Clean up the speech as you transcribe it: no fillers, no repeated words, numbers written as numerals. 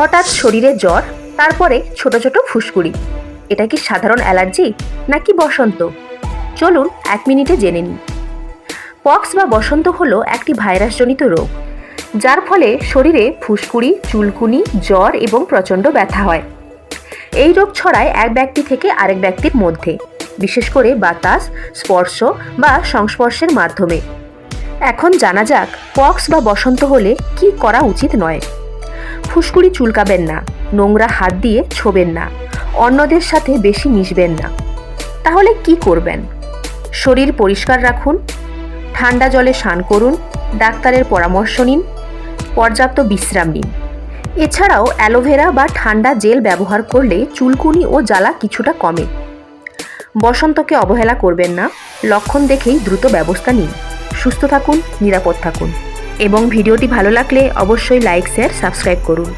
হঠাৎ শরীরে জ্বর, তারপরে ছোট ছোট ফুসকুড়ি। এটা কি সাধারণ অ্যালার্জি নাকি বসন্ত? চলুন 1 মিনিটে জেনে নিই। পক্স বা বসন্ত হলো একটি ভাইরাসজনিত রোগ, যার ফলে শরীরে ফুসকুড়ি, চুলকুনি, জ্বর এবং প্রচণ্ড ব্যথা হয়। এই রোগ ছড়ায় এক ব্যক্তি থেকে আরেক ব্যক্তির মধ্যে, বিশেষ করে বাতাস, স্পর্শ বা সংস্পর্শের মাধ্যমে। এখন জানা যাক পক্স বা বসন্ত হলে কি করা উচিত নয়। ফুসকুড়ি চুলকাবেন না, নোংরা হাত দিয়ে ছোবেন না, অন্যদের সাথে বেশি মিশবেন না। তাহলে কি করবেন? শরীর পরিষ্কার রাখুন, ঠান্ডা জলে স্নান করুন, ডাক্তারের পরামর্শ নিন, পর্যাপ্ত বিশ্রাম নিন। এছাড়াও অ্যালোভেরা বা ঠান্ডা জেল ব্যবহার করলে চুলকুনি ও জ্বালা কিছুটা কমে। বসন্তকে অবহেলা করবেন না, লক্ষণ দেখেই দ্রুত ব্যবস্থা নিন। সুস্থ থাকুন, নিরাপদ থাকুন এবং ভিডিওটি ভালো লাগলে অবশ্যই লাইক, শেয়ার, সাবস্ক্রাইব করুন।